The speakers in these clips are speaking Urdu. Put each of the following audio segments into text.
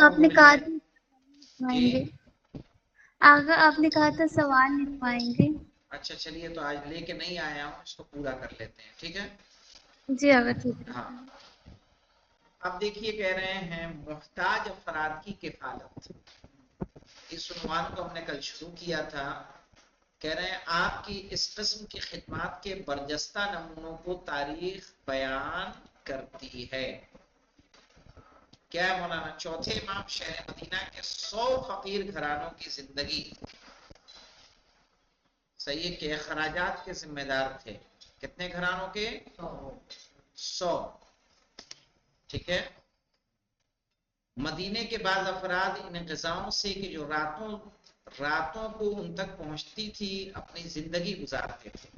آپ نے کہا تھا جی لکھوائیں گے، آگے آپ نے کہا تھا سوال لکھوائیں گے. اچھا چلیے، تو آج لے کے نہیں آیا ہوں، اس کو پورا کر لیتے ہیں، ٹھیک ہے. جی اگر ٹھیک ہے. ہاں، اب دیکھیے کہہ رہے ہیں محتاج افراد کی کفالت. اس عنوان کو ہم نے کل شروع کیا تھا. کہہ رہے ہیں آپ کی اس قسم کی خدمات کے برجستہ نمونوں کو تاریخ بیان کرتی ہے. کیا ہے مولانا؟ چوتھے امام شہر مدینہ کے 100 فقیر گھرانوں کی زندگی. صحیح ہے کہ اخراجات کے ذمہ دار تھے. کتنے گھرانوں کے؟ 100. ٹھیک ہے. مدینے کے بعض افراد ان غذاؤں سے کہ جو راتوں کو ان تک پہنچتی تھی اپنی زندگی گزارتے تھے.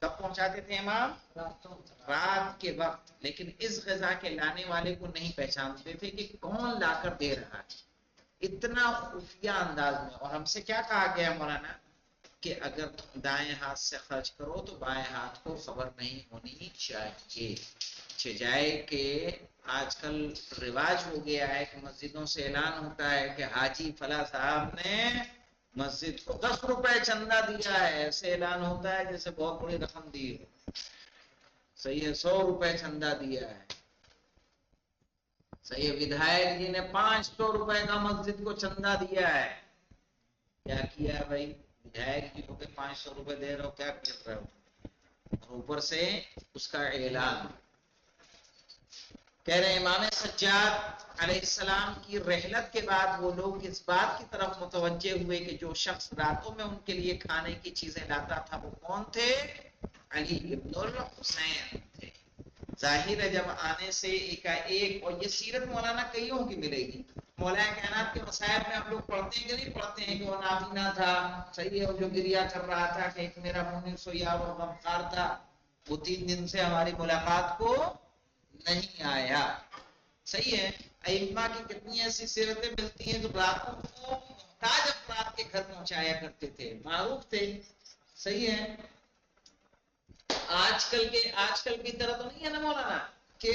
کب پہنچاتے تھے امام؟ رات کے وقت. لیکن اس غذا کے لانے والے کو نہیں پہچانتے تھے کہ کون لا کر دے رہا ہے، اتنا خفیہ انداز میں. اور ہم سے کیا کہا گیا مولانا کہ اگر تم دائیں ہاتھ سے خرچ کرو تو بائیں ہاتھ کو خبر نہیں ہونی چاہیے. جائے کہ آج کل رواج ہو گیا ہے کہ مسجدوں سے اعلان ہوتا ہے کہ حاجی فلاں صاحب نے مسجد کو 10 روپے چندہ دیا ہے. ایسے اعلان ہوتا ہے جیسے بہت بڑی رقم دی ہے. صحیح ہے، 100 روپے چندہ دیا ہے. صحیح ہے، ودھائک جی نے 500 روپے کا مسجد کو چندہ دیا ہے. کیا کیا ہے بھائی؟ ودھائک جی کو 500 روپے دے رہے ہو، کیا کر رہے ہو؟ اوپر سے اس کا اعلان. کہہ رہے امام سجاد علیہ السلام کی رحلت کے بعد وہ لوگ اس بات کی طرف متوجہ ہوئے کہ جو شخص راتوں میں ان کے لیے کھانے کی چیزیں لاتا تھا وہ کون تھے؟ علی ابن الحسین تھے. ظاہر ہے جب آنے سے ایک، اور یہ سیرت مولانا کئیوں کی ملے گی. مولانا کائنات کے مصائب میں ہم لوگ پڑھتے ہیں کہ نہیں پڑھتے ہیں کہ وہ نابینا تھا، صحیح ہے، جو گریا کر رہا تھا کہ ایک میرا منیر سویا اور غمخوار تھا، وہ 3 دن سے ہماری ملاقات کو نہیں آیا. صحیح ہے. ائمہ کی کتنی ایسی سیرتیں ملتی ہیں جو راتوں کو محتاج افراد کے گھر پہنچایا کرتے تھے، معروف تھے. صحیح ہے. آج کل کی طرح تو نہیں ہے نا مولانا کہ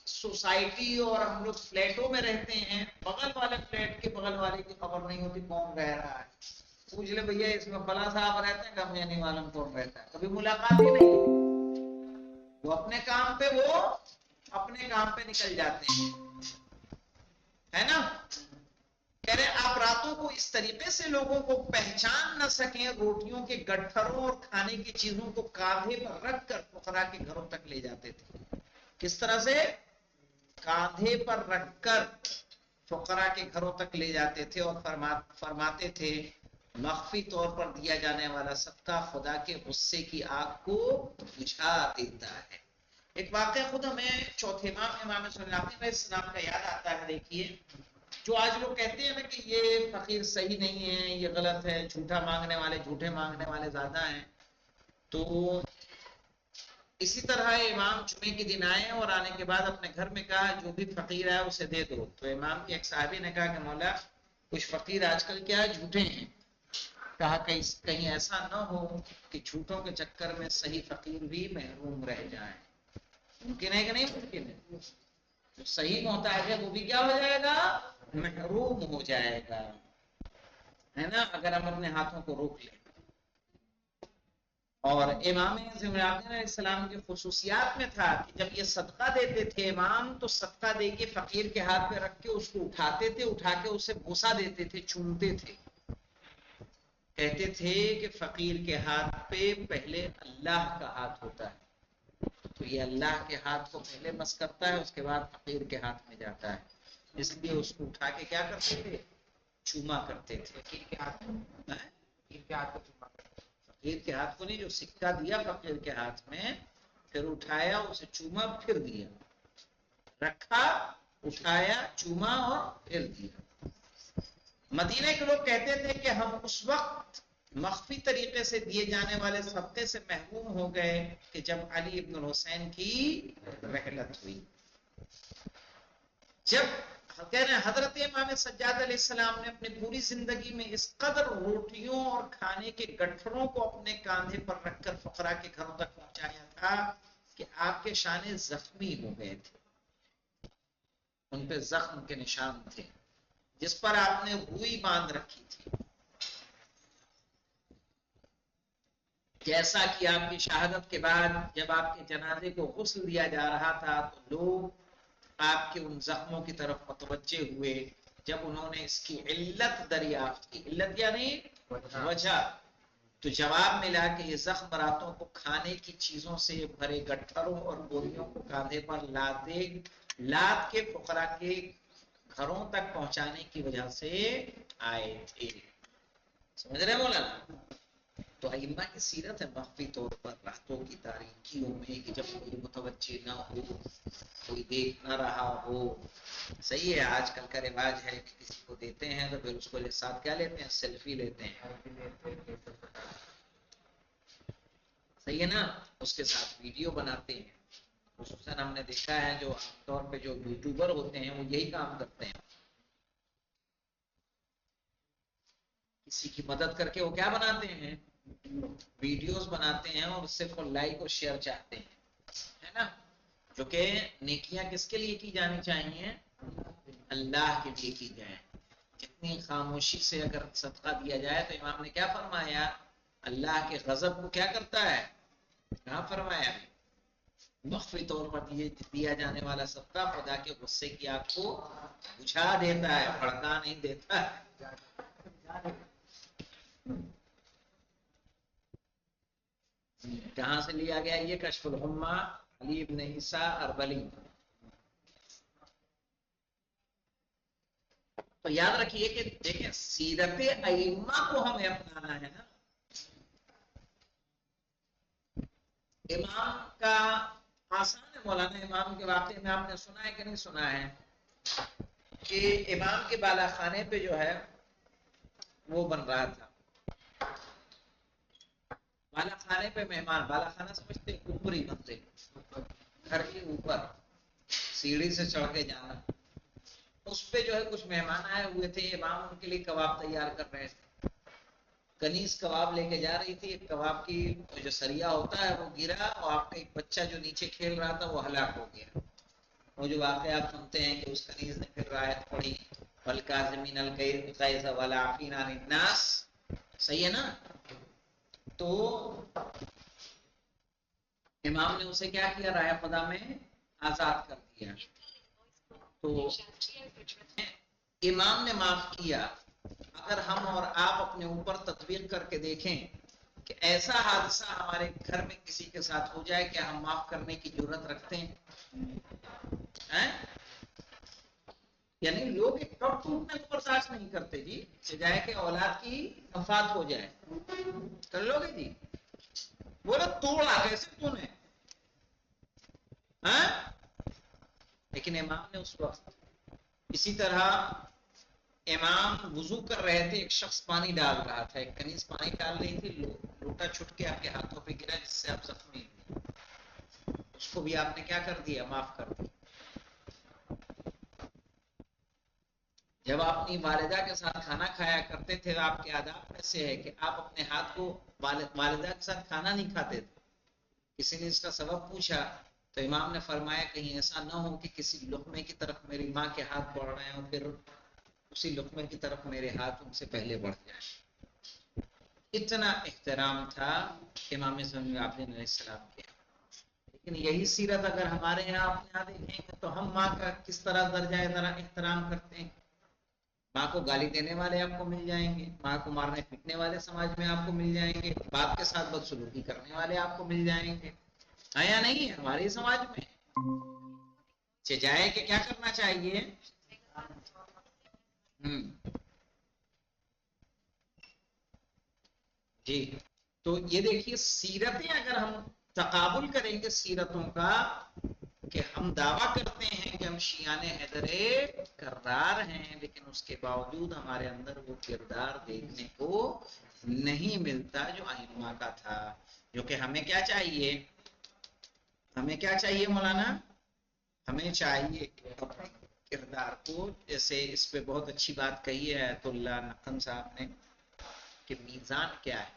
سوسائٹی اور ہم لوگ فلیٹوں میں رہتے ہیں، بغل والے فلیٹ کے بغل والے کی خبر نہیں ہوتی کون رہ رہا ہے. پوچھ لے بھیا اس میں فلاں صاحب رہتے ہیں کہ ہمیں نہیں معلوم کون رہتا ہے، کبھی ملاقات ہی نہیں. وہ اپنے کام پہ نکل جاتے ہیں، ہے نا. کہہ رہے آپ راتوں کو اس طریقے سے لوگوں کو پہچان نہ سکیں، روٹیوں کے گٹھروں اور کھانے کی چیزوں کو کاندھے پر رکھ کر فقراء کے گھروں تک لے جاتے تھے. کس طرح سے؟ کاندھے پر رکھ کر فقراء کے گھروں تک لے جاتے تھے اور فرماتے تھے مخفی طور پر دیا جانے والا صدقہ خدا کے غصے کی آگ کو بجھا دیتا ہے. ایک واقعہ خود ہمیں چوتھے امام سناتی میں اس نام کا یاد آتا ہے. دیکھیے جو آج لوگ کہتے ہیں نا کہ یہ فقیر صحیح نہیں ہے، یہ غلط ہے، جھوٹے مانگنے والے زیادہ ہیں، تو اسی طرح امام جمعے کے دن آئے اور آنے کے بعد اپنے گھر میں کہا جو بھی فقیر ہے اسے دے دو. تو امام کی ایک صحابی نے کہا کہ مولا کچھ فقیر آج کل کیا جھوٹے ہیں. کہا کہیں ایسا نہ ہو کہ جھوٹوں کے چکر میں صحیح فقیر بھی محروم رہ جائیں. ممکن ہے کہ نہیں ممکن ہے؟ جو صحیح محتاج ہے وہ بھی کیا ہو جائے گا؟ محروم ہو جائے گا، ہے نا، اگر ہم اپنے ہاتھوں کو روک لیں. اور امام علیہ السلام کی خصوصیات میں تھا کہ جب یہ صدقہ دیتے تھے امام تو صدقہ دے کے فقیر کے ہاتھ پہ رکھ کے اس کو اٹھاتے تھے، اٹھا کے اسے بوسہ دیتے تھے، چومتے تھے. کہتے تھے کہ فقیر کے ہاتھ پہ پہلے اللہ کا ہاتھ ہوتا ہے، تو یہ اللہ کے ہاتھ کو پہلے مس کرتا ہے، اس کے بعد فقیر کے ہاتھ میں جاتا ہے. اس لیے اس کو اٹھا کے کیا کرتے تھے؟ چوما کرتے تھے. فقیر کے ہاتھ کو چوما کرتے تھے. فقیر کے ہاتھ کو نہیں، جو سکہ دیا فقیر کے ہاتھ میں، پھر اٹھایا اسے چوما، پھر دیا، رکھا، اٹھایا، چوما اور پھر دیا. مدینہ کے لوگ کہتے تھے کہ ہم اس وقت مخفی طریقے سے دیے جانے والے صدقے سے محروم ہو گئے کہ جب علی ابن الحسین کی رحلت ہوئی. جب کہہ رہے ہیں حضرت امام سجاد علیہ السلام نے اپنی پوری زندگی میں اس قدر روٹیوں اور کھانے کے گٹھروں کو اپنے کاندھے پر رکھ کر فقراء کے گھروں تک پہنچایا تھا کہ آپ کے شانے زخمی ہو گئے تھے. ان پہ زخم کے نشان تھے جس پر آپ نے روئی باندھ رکھی تھی. جیسا کہ آپ کی شہادت کے بعد جب آپ کے جنازے کو غسل دیا جا رہا تھا تو لوگ آپ کے ان زخموں کی طرف متوجہ ہوئے. جب انہوں نے اس کی علت دریافت کی، علت یعنی وجہ، تو جواب ملا کہ یہ زخم راتوں کو کھانے کی چیزوں سے بھرے گٹھروں اور بوریوں کو کاندھے پر لاد کے فقراء کے گھروں تک پہنچانے کی وجہ سے آئے تھے. سمجھ رہے مولانا؟ تو ائمہ کی سیرت ہے مخفی طور پر راتوں کی تاریکیوں میں کہ جب کوئی متوجہ نہ ہو، کوئی دیکھ نہ رہا ہو. صحیح ہے، آج کل کا رواج ہے کہ کسی کو دیتے ہیں تو پھر اس کو ساتھ کیا لیتے ہیں؟ سیلفی لیتے ہیں. صحیح ہے نا؟ اس کے ساتھ ویڈیو بناتے ہیں. خصوصاً ہم نے دیکھا ہے جو عام طور پہ جو یوٹیوبر ہوتے ہیں وہ یہی کام کرتے ہیں. کسی کی مدد کر کے وہ کیا بناتے ہیں؟ ویڈیوز بناتے ہیں اور صرف لائک اور شیئر چاہتے ہیں، ہے نا؟ جو کہ نیکیاں کس کے لیے کی جانی چاہیے؟ اللہ کے لیے کی جائیں. جتنی خاموشی سے اگر صدقہ دیا جائے تو امام نے کیا فرمایا؟ اللہ کے غضب کو کیا کرتا ہے؟ کہاں فرمایا؟ مخفی طور پر دیا جانے والا صدقہ خدا کے غصے کی آگ کو بجھا دیتا ہے، بھڑکا نہیں دیتا ہے. کہاں سے لیا گیا یہ؟ کشف الغمہ، علی ابن عیسیٰ اربلی. تو یاد رکھیے کہ دیکھیں سیرت ائمہ کو ہمیں اپنانا ہے نا. امام کا آسان ہے مولانا. امام کے واقعے میں آپ نے سنا ہے کہ نہیں سنا ہے کہ امام کے بالا خانے پہ جو ہے وہ بن رہا تھا. بالا خانے پہ مہمان، بالا خانہ سمجھتے ہیں؟ اوپری منزل، گھر کے اوپر سیڑھی سے چڑھ کے جانا. اس پہ جو ہے کچھ مہمان آئے ہوئے تھے. امام ان کے لیے کباب تیار کر رہے تھے. کنیز کباب لے کے جا رہی تھی. ایک کباب کی جو سریا ہوتا ہے وہ گرا اور آپ کا ایک بچہ جو نیچے کھیل رہا تھا وہ ہلاک ہو گیا. وہ جو واقعہ آپ سنتے ہیں کہ اس کنیز نے پھر آیت پڑھی والکاظمین الغیظ والعافین عن الناس. صحیح ہے نا؟ تو امام نے اسے کیا کیا؟ راہ خدا میں آزاد کر دیا. تو امام نے معاف کیا. اگر ہم اور آپ اپنے اوپر تطبیق کر کے دیکھیں کہ ایسا حادثہ ہمارے گھر میں کسی کے ساتھ ہو جائے، کیا ہم معاف کرنے کی جرت رکھتے ہیں؟ یعنی لوگ ایک کپ ٹوٹنے کو برداشت نہیں کرتے جی. سجائے کہ اولاد کی وفات ہو جائے کر لو گے جی؟ بولو توڑا کیسے تو نے. لیکن امام نے اس وقت اسی طرح امام وضو کر رہے تھے. ایک شخص پانی ڈال رہا تھا، ایک کنیز پانی ڈال رہی تھی. لوٹا چھٹ کے آپ کے ہاتھوں پہ گرا جس سے آپ زخمی ہوئے. اس کو بھی آپ نے کیا کر دیا؟ معاف کر دیا. جب آپ اپنی والدہ کے ساتھ کھانا کھایا کرتے تھے آپ کے آداب میں سے ہے کہ آپ اپنے ہاتھ کو والدہ کے ساتھ کھانا نہیں کھاتے تھے. کسی نے اس کا سبب پوچھا تو امام نے فرمایا کہیں ایسا نہ ہو کہ کسی لقمے کی طرف میری ماں کے ہاتھ بڑھ رہے ہیں اور پھر اسی لقمے کی طرف میرے ہاتھ ان سے پہلے بڑھ جائے. اتنا احترام تھا امام زین العابدین علیہ السلام کے. لیکن یہی سیرت اگر ہمارے یہاں اپنے یہاں دیکھیں گے تو ہم ماں کا کس طرح درجہ احترام کرتے ہیں. ماں کو گالی دینے والے آپ کو مل جائیں گے، ماں کو مارنے پیٹنے والے سماج میں آپ کو مل جائیں گے، باپ کے ساتھ بدسلوکی کرنے والے آپ کو مل جائیں گے. ہے یا نہیں ہے ہمارے سماج میں؟ چاہے کہ کیا کرنا چاہیے؟ جی. تو یہ دیکھیے سیرتیں اگر ہم تقابل کریں گے سیرتوں کا کہ ہم دعویٰ کرتے ہیں کہ ہم شیعان حیدر کرار ہیں، لیکن اس کے باوجود ہمارے اندر وہ کردار دیکھنے کو نہیں ملتا جو ائمہ کا تھا. جو کہ ہمیں کیا چاہیے؟ ہمیں کیا چاہیے مولانا؟ ہمیں چاہیے اپنے کردار کو، جیسے اس پہ بہت اچھی بات کہی ہے آیت اللہ نقن صاحب نے کہ میزان کیا ہے.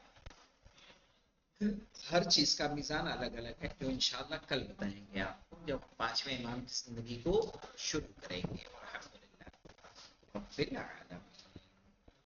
ہر چیز کا میزان الگ الگ ہے جو انشاءاللہ کل بتائیں گے آپ کو جب پانچویں امام کی زندگی کو شروع کریں گے. الحمدللہ رب العالمین.